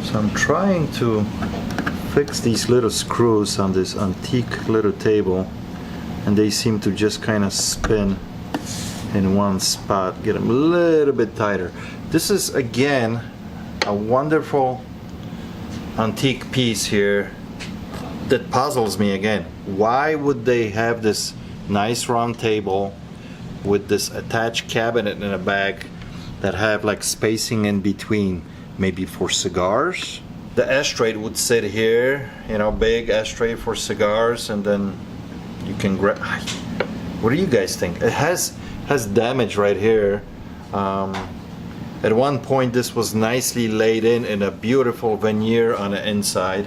So I'm trying to fix these little screws on this antique little table, and they seem to just kind of spin in one spot, get them a little bit tighter. This is again a wonderful antique piece here that puzzles me again. Why would they have this nice round table with this attached cabinet in the back that have like spacing in between, maybe for cigars? The ashtray would sit here, you know, big ashtray for cigars, and then you can grab. What do you guys think? It has damage right here. At one point this was nicely laid in a beautiful veneer on the inside.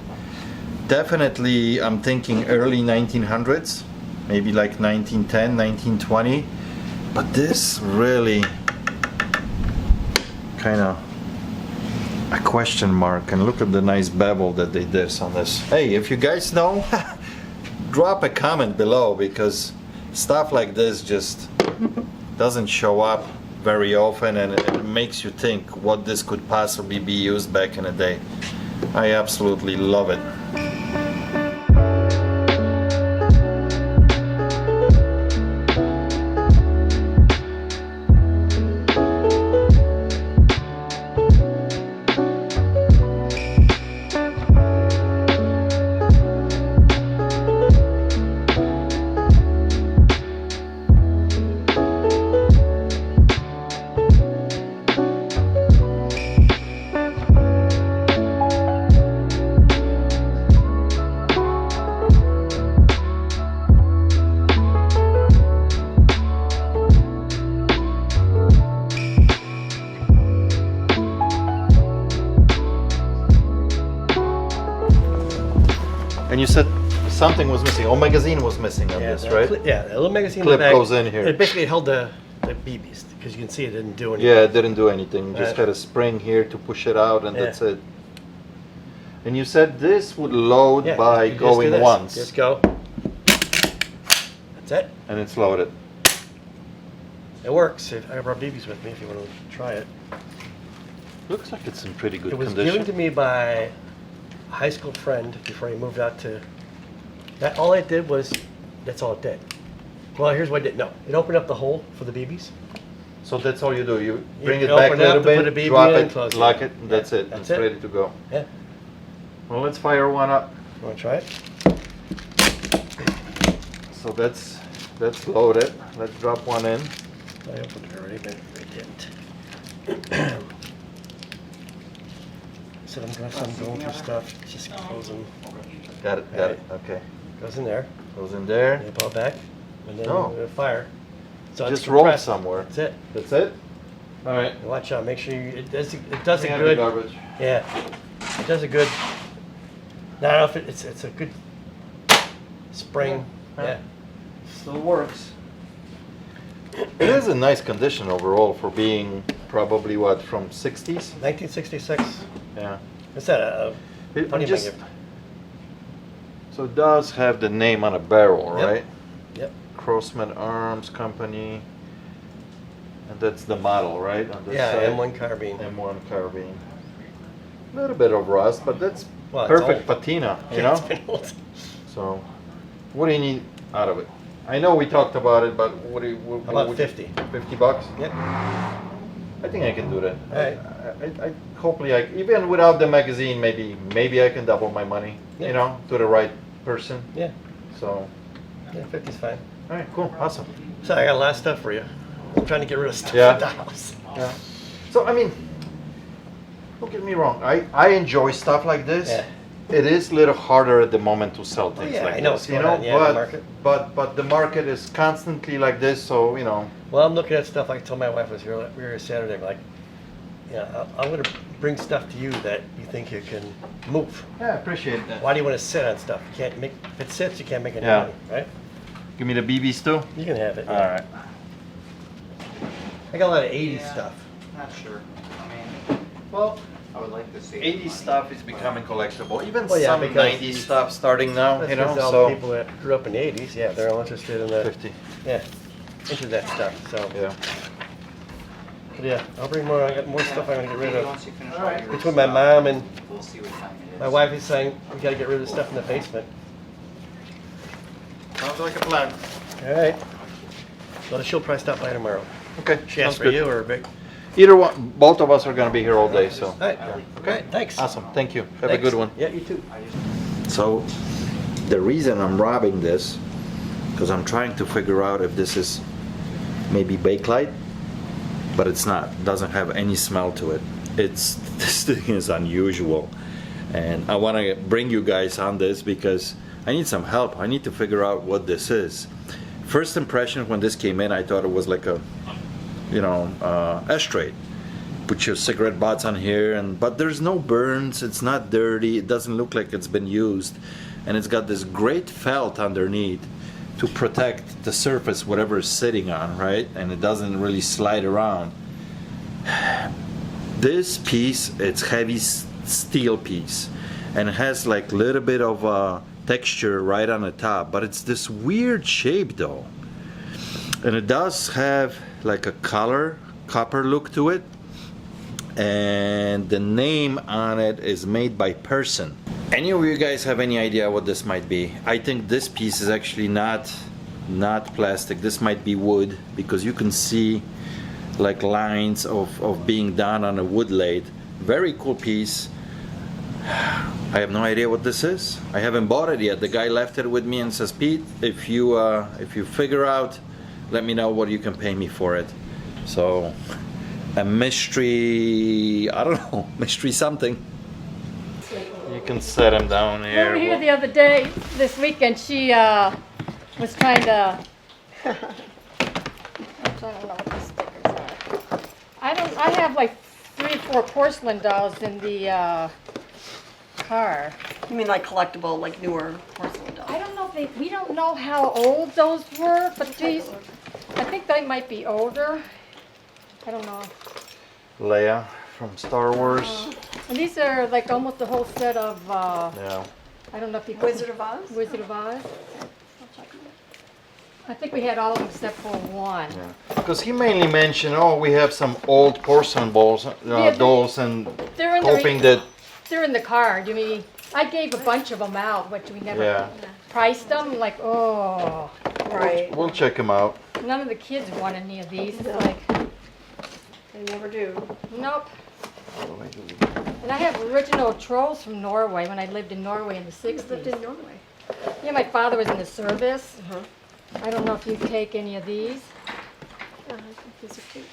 Definitely I'm thinking early 1900s, maybe like 1910, 1920. But this really kind of a question mark. And look at the nice bevel that they did on this. Hey, if you guys know, drop a comment below, because stuff like this just doesn't show up very often, and it makes you think what this could possibly be used back in the day. I absolutely love it. And you said something was missing. Oh, magazine was missing on this, right? Yeah, a little magazine clip in the back. goes in here. It basically held the BBs, because you can see it didn't do anything. Yeah, it didn't do anything. Just had a spring here to push it out, and that's it. And you said this would load by going once. Just go. That's it. And it's loaded. It works. I brought BBs with me if you want to try it. Looks like it's in pretty good It was condition. given to me by a high school friend before he moved out to. That all it did was, that's all it did. Well, here's what it did. No, it opened up the hole for the BBs. So that's all you do. You bring You it back a open it little up to put a bit, BB drop in, it, close it. lock it, and Yeah, that's it. that's It's it. ready to go. Yeah. Well, let's fire one up. You want to try it? So that's loaded. Let's drop one in. I opened it already, but I didn't. So I'm going through stuff. It's just closing. Got it. Got it. Okay. Goes in there. Goes in there. And you pull it back, and then Oh. you fire. So Just it's roll compressed. somewhere. That's it. That's it. All right. And watch out. Make sure you. It does a Hang on the good. garbage. Yeah. It does a good. Now, I don't know if it's a good spring. Yeah. Still works. It is in nice condition overall for being probably what, from 60s? 1966. Yeah. Is that a funny just, gift? so it does have the name on a barrel, Yep. right? Yep. Crossman Arms Company. And that's the model, right? On this Yeah, side. M1 carbine. M1 carbine. A little bit of rust, but that's Well, it's perfect old. patina, you Yeah, know? it's been old. So, what do you need out of it? I know we talked about it, but what do you? What, How about would you- 50? $50? Yep. I think I can do that. All right. I hopefully even without the magazine, maybe I can double my money. Yeah. You know, to the right person. Yeah. So, Yeah, 50's fine. all right, cool, awesome. So I got a lot of stuff for you. I'm trying to get rid of stuff Yeah. at the house. Yeah. So I mean, don't get me wrong. I enjoy stuff like this. Yeah. It is a little harder at the moment to sell things yeah, like I know this, what's you going know. on, yeah, the market. But the market is constantly like this, so you know. Well, I'm looking at stuff. Like I told my wife I was here. We were here Saturday. I'm like, yeah, I'm going to bring stuff to you that you think you can move. Yeah, I appreciate that. Why do you want to sit on stuff? You can't make. If it sits, you can't make any Yeah. money, right? Give me the BBs too. You can have it. All right. I got a lot of '80s stuff. Not sure. I mean, well, I would like to see. 80s stuff is becoming collectible. Even Well, yeah, some because 90s stuff starting now, That's you know. because all So the people that grew up in the '80s, yeah, they're all interested in the 50. yeah, into that stuff. So Yeah. Yeah, I'll bring more. I got more stuff I want to get rid of. Once you finish all yours, Between my mom and we'll see what time it is. my wife is saying we got to get rid of the stuff in the basement. Sounds like a plan. All right. So she'll probably stop by tomorrow. Okay, She asked for you or Vic? Either one, both of us are gonna be here all day, so. All right. Okay. Thanks. Awesome, thank you. Have a Thanks. good one. Yeah, you too. So, the reason I'm robbing this, because I'm trying to figure out if this is maybe Bakelite, but it's not. It doesn't have any smell to it. This thing is unusual, and I want to bring you guys on this because I need some help. I need to figure out what this is. First impression when this came in, I thought it was like a, ashtray. Put your cigarette butts on here, but there's no burns. It's not dirty. It doesn't look like it's been used, and it's got this great felt underneath to protect the surface, whatever is sitting on, right? And it doesn't really slide around. This piece, it's heavy steel piece, and it has like a little bit of texture right on the top, but it's this weird shape though. And it does have like a copper look to it, and the name on it is made by Person. Any of you guys have any idea what this might be? I think this piece is actually not plastic. This might be wood, because you can see like lines of being done on a wood lathe. Very cool piece. I have no idea what this is. I haven't bought it yet. The guy left it with me and says, Pete, if you figure out, let me know what you can pay me for it. So, a mystery, I don't know, mystery something. You can set him down We here. were here the other day, this weekend, she was trying to, I'm trying to know what these stickers are. I have like 3 or 4 porcelain dolls in the car. You mean like collectible, like newer porcelain dolls? I don't know if we don't know how old those were, but these, I think they might be older. I don't know. Leia from Star Wars. And these are like almost the whole set of, Yeah. I don't know if you Wizard of Oz? Wizard of Oz. I'll check them out. I think we had all of them except for one. Yeah. Because he mainly mentioned, oh, we have some old porcelain balls, Yeah, dolls, and They're in the hoping that, They're in the car. You mean, I gave a bunch of them out, but we never yeah, priced them. Like, oh, Right, we'll check them out. none of the kids want any of these. It's No. like, they never do. nope. And I have original trolls from Norway when I lived in Norway in the You lived 60s. in Norway. Yeah, my father was in the service. Uh-huh. I don't know if you take any of these. Yeah, I think these are cute.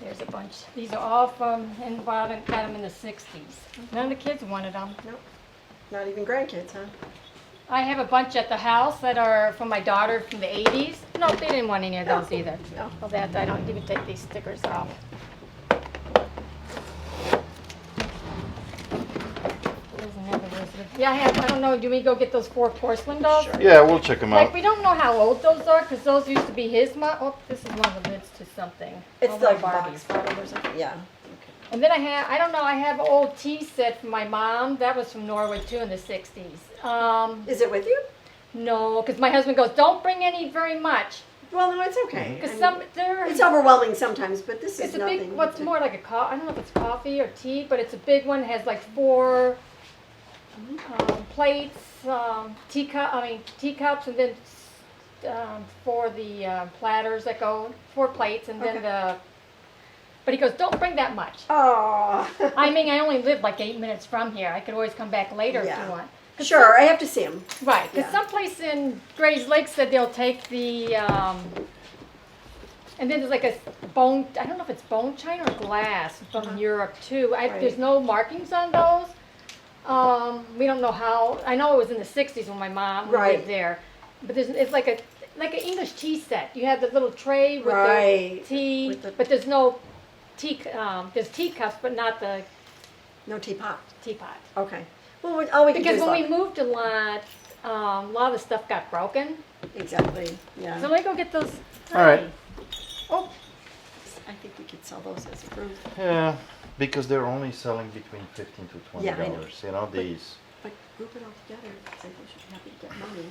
There's a bunch. These are all from, and got them in the 60s. None of the kids wanted them. Nope. Not even grandkids, huh? I have a bunch at the house that are from my daughter from the 80s. No, they didn't want any of those either. No. Well, that, I don't even take these stickers off. There's another Wizard. Yeah, I don't know, do we go get those 4 porcelain dolls? Sure. Yeah, we'll check them Like, out. we don't know how old those are, because those used to be his mom. Oh, this is one of the lids to something. It's Oh, like my box bottom or something, yeah. And then I don't know, I have an old tea set from my mom. That was from Norway too in the 60s. Is it with you? No, because my husband goes, don't bring any very much. Well, no, it's okay. Because I some, mean, they're, it's overwhelming sometimes, but this it's is a nothing. big, what's more like a I don't know if it's coffee or tea, but it's a big one. It has like 4 plates, teacups, and then for the platters that go, 4 plates, and then Okay. but he goes, don't bring that much. Oh. I mean, I only live like 8 minutes from here. I could always come back later if Yeah. you want. 'Cause Sure, I have to see them. Right, because Yeah. someplace in Gray's Lake said they'll take the, and then there's like a bone, I don't know if it's bone china or glass from Europe too. Right. There's no markings on those. We don't know how, I know it was in the 60s when my mom Right. lived there. But it's like an English tea set. You have the little tray with Right. the tea, With the- but there's no there's teacups, but not the No teapot. teapot. Okay. Well, all we can do Because is when we look. moved a lot of the stuff got broken. Exactly, yeah. So let me go get those. All right. Oh, I think we could sell those as a group. Yeah, because they're only selling between $15 to $20. Yeah, I know. You know, these. But group it all together, because I think should be happy to get money.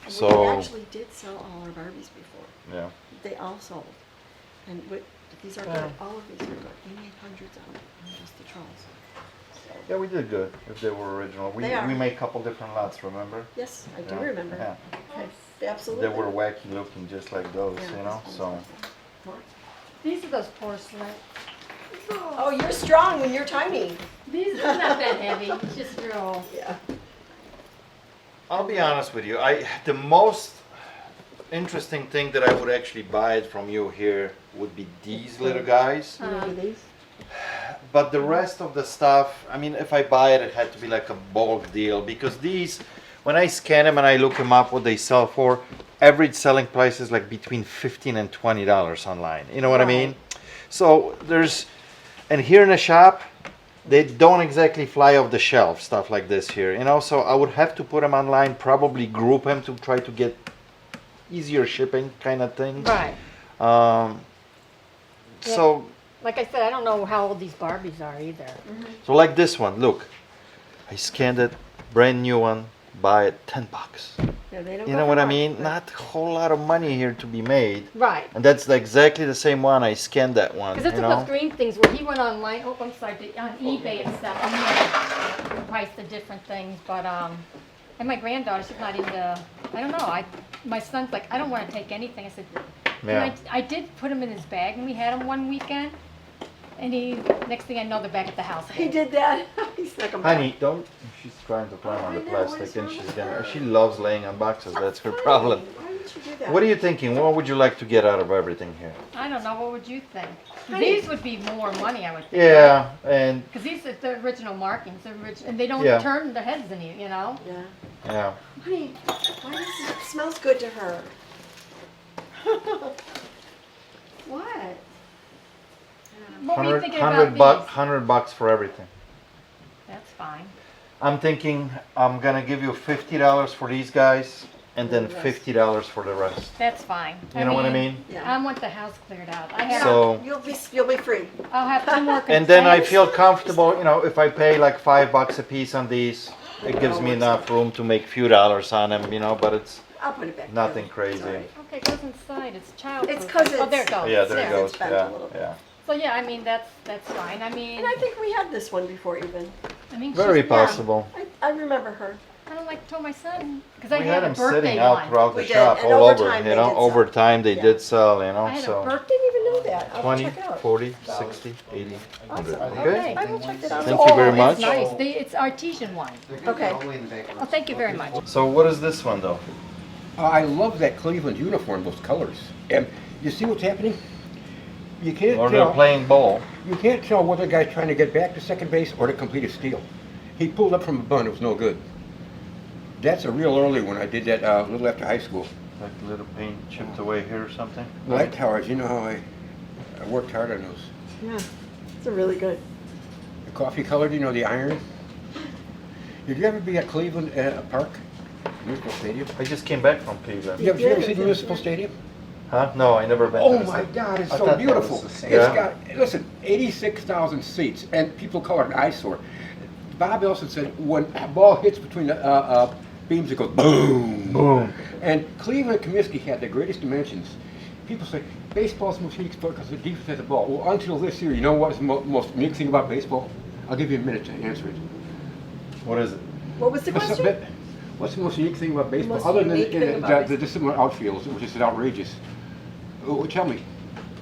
And So- we actually did sell all our Barbies before. Yeah. They all sold. And These are good. All of these are good. We made hundreds of them, not just the trolls. So, Yeah, we did good if they were original. We They are. we made a couple different lots, remember? yes, I do Yeah, remember. Yeah. Absolutely. They were wacky looking, just like those, Yeah, you know. this So one's awesome. These are those porcelain. Oh, you're strong when you're tiny. These are not that heavy, it's just real. Yeah. I'll be honest with you. The most interesting thing that I would actually buy it from you here would be these little guys. Remember these? But the rest of the stuff, I mean, if I buy it, it had to be like a bulk deal because these, when I scan them and I look them up, what they sell for, average selling price is like between $15 and $20 online. You know what I mean? So there's, and here in the shop, they don't exactly fly off the shelf, stuff like this here, you know, so I would have to put them online, probably group them to try to get easier shipping kind of thing. Right. So, Like I said, I don't know how old these Barbies are either. so like this one, look, I scanned it, brand new one, buy it, $10. Yeah, they don't You go know for what I much, mean? but- Not a whole lot of money here to be made. Right. And that's exactly the same one, I scanned that one, Because you it's those know? green things where he went online, oh, I'm sorry, on eBay and stuff, and he priced the different things, but, and my granddaughter, she's not into, I don't know, my son's like, I don't want to take anything. I said, and Yeah. I did put him in his bag, and we had him one weekend, and next thing I know, they're back at the house. He did that. He snuck them back. Honey, don't, she's trying to climb on the I know, what plastic is and wrong she's with gonna, her? she loves laying on boxes, that's her Fine. problem. Why would you do that? What are you thinking? What would you like to get out of everything here? I don't know, what would you think? Honey. These would be more money, I would think. Yeah, and, Because these are the original markings, and they don't Yeah. turn their heads any, you know? Yeah. yeah. Honey, why does it smells good to her? What? What were you thinking $100 about these? $100 for everything. That's fine. I'm thinking I'm gonna give you $50 for these guys and then The rest. $50 for the rest. That's fine. You know what I mean? Yeah. I want the house cleared out. I have, So, You'll be free. I'll have 2 more and then I containers. feel comfortable, you know, if I pay like $5 a piece on these, it gives me enough room to make a few dollars on them, you know, but it's I'll put it back. nothing It's crazy. all right. Okay, it goes inside. It's child. It's 'cause Oh, there it it's- goes. Yeah, there There. it goes, It's bent a yeah, little bit. yeah. So yeah, I mean that's fine. I mean, And I think we had this one before even. Very she's- possible. I remember her. I don't like told my son because I We had had a them birthday sitting out one. throughout the We did, shop, and all over over, time you they know, did over sell. time they Yeah. did sell, you know, I had a so. birthday. Didn't even know that. I'll 20, check it out. 40, 60, 80, 100, Awesome. okay? Okay. I will check it out. Thank you very Oh, much. It's nice. It's artesian one. They're gonna be Okay. all the way in the back room. Oh, thank you very much. So what is this one though? I love that Cleveland uniform, those colors. And you see what's happening? You can't Or they're tell. playing ball. You can't tell whether the guy's trying to get back to second base or to complete a steal. He pulled up from a bunt. It was no good. That's a real early one. I did that a little after high school. Like a little paint chipped away here or something? Light towers. You know how I worked hard on those. Yeah. It's a really good. The coffee colored. You know the iron. Did you ever be at Cleveland Park, Municipal Stadium? I just came back from Cleveland. You ever see the Municipal Stadium? Huh? No, I never been to Oh the my city. God, it's I so thought that beautiful. was the same. It's Yeah. got, listen, 86,000 seats, and people call it an eyesore. Bob Elson said when a ball hits between the beams, it goes boom. Boom. And Cleveland Comiskey had the greatest dimensions. People say baseball's the most unique sport because the defense has the ball. Well, until this year, you know what's the most unique thing about baseball? I'll give you a minute to answer it. What is it? What was the question? What's the most unique thing about baseball, Most other than unique thing about the dissimilar outfields, which is outrageous? Oh, tell me.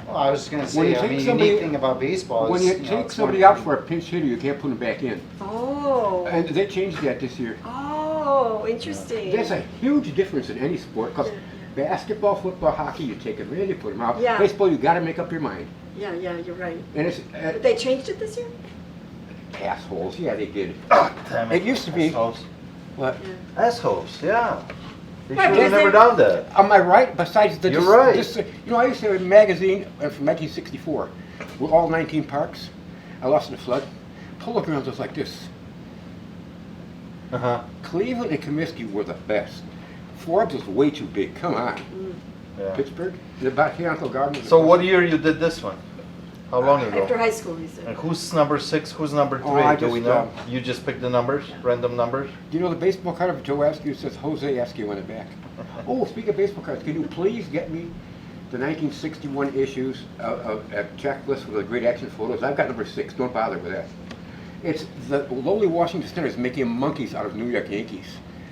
Well, I was just gonna When you say, I take mean, the somebody- unique thing about baseball is, When you know, take it's somebody one- out for a pinch hitter, you can't put them back in. Oh. And they changed that this year. Oh, interesting. That's a huge difference in any sport, because basketball, football, hockey, you take them in, you put them out. Yeah. Baseball, you got to make up your mind. Yeah, you're right. And it's But they changed it this year? assholes. Yeah, they did. Damn It used to be. Assholes. What? Assholes, yeah. They Right, should have because never they- done that. Am I right? Besides the. You're right. You know, I used to have a magazine from 1964 with all 19 parks. I lost in the flood. Polo grounds was like this. Uh-huh. Cleveland and Comiskey were the best. Forbes was way too big. Come on. Yeah. Pittsburgh, the Botanical Garden. was the So best. what year you did this one? How long ago? After high school, he said. And who's number 6? Who's number 3? Oh, I Do we just, know? You just picked the numbers, random numbers. Do you know the baseball card of Joe Askew says Jose Askew on the back? Oh, speaking of baseball cards, can you please get me the 1961 issues of checklist with the great action photos. I've got number 6. Don't bother with that. It's the lowly Washington Senators making monkeys out of New York Yankees.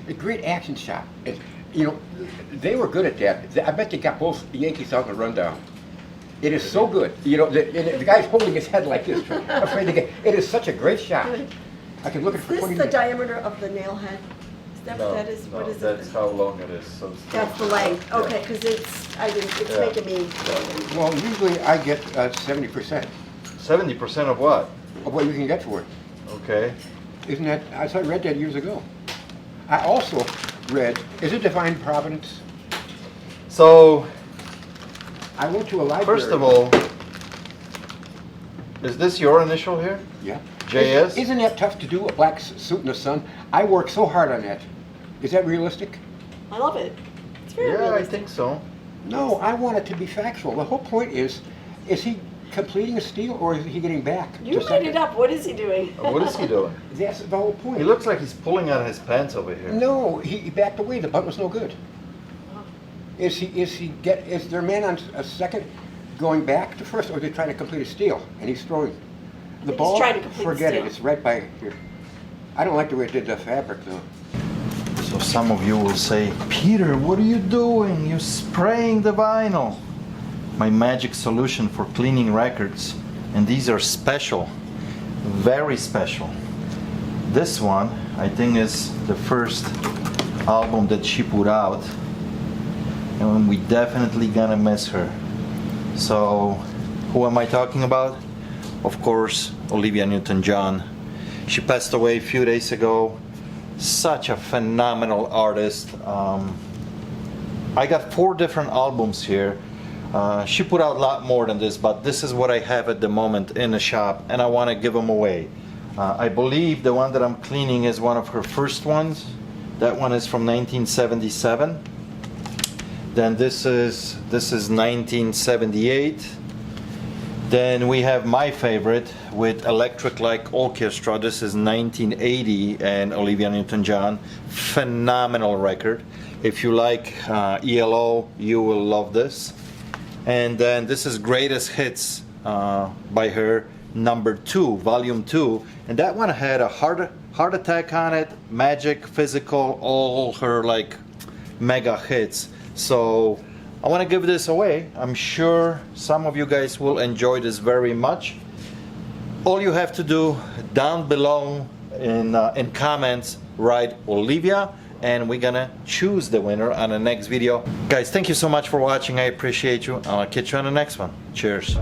A great action shot. You know, they were good at that. I bet they got both Yankees out in the rundown. It is so good. You know, the guy's holding his head like this, afraid to get. It is such a great shot. I can look at it for Is 20 this the minutes. diameter of the nail head? Is that what that is? What is that's it? how long it is. So That's the length. Okay, because it's Yeah. making me. Well, usually I get 70% 70% of what? of what you can get for it. Okay. Isn't that? I read that years ago. I also read. Is it Divine Providence? So, I went to a library. first of all, is this your initial here? Yeah. JS? Isn't that tough to do, a black suit in the sun? I worked so hard on that. Is that realistic? I love it. It's very Yeah, I realistic. think so. No, I want it to be factual. The whole point is he completing a steal or is he getting back? You to made second? it up. What is he doing? What is he doing? That's the whole point. He looks like he's pulling out his pants over here. No, he backed away. The bunt was no good. Is their man on a second going back to first, or are they trying to complete a steal and he's throwing the He's ball? trying to complete the Forget steal. it. It's right by here. I don't like the way it did the fabric though. So some of you will say, Peter, what are you doing? You're spraying the vinyl. My magic solution for cleaning records. And these are special, very special. This one, I think, is the first album that she put out. And we definitely gonna miss her. So, who am I talking about? Of course, Olivia Newton-John. She passed away a few days ago. Such a phenomenal artist. I got 4 different albums here. She put out a lot more than this, but this is what I have at the moment in the shop, and I want to give them away. I believe the one that I'm cleaning is one of her first ones. That one is from 1977. Then this is 1978. Then we have my favorite with Electric Light Orchestra. This is 1980 and Olivia Newton-John. Phenomenal record. If you like ELO, you will love this. And then this is Greatest Hits by her, number 2, volume 2. And that one had a heart attack on it, Magic, Physical, all her like mega hits. So I want to give this away. I'm sure some of you guys will enjoy this very much. All you have to do down below in comments, write Olivia, and we're gonna choose the winner on the next video. Guys, thank you so much for watching. I appreciate you. I'll catch you on the next one. Cheers.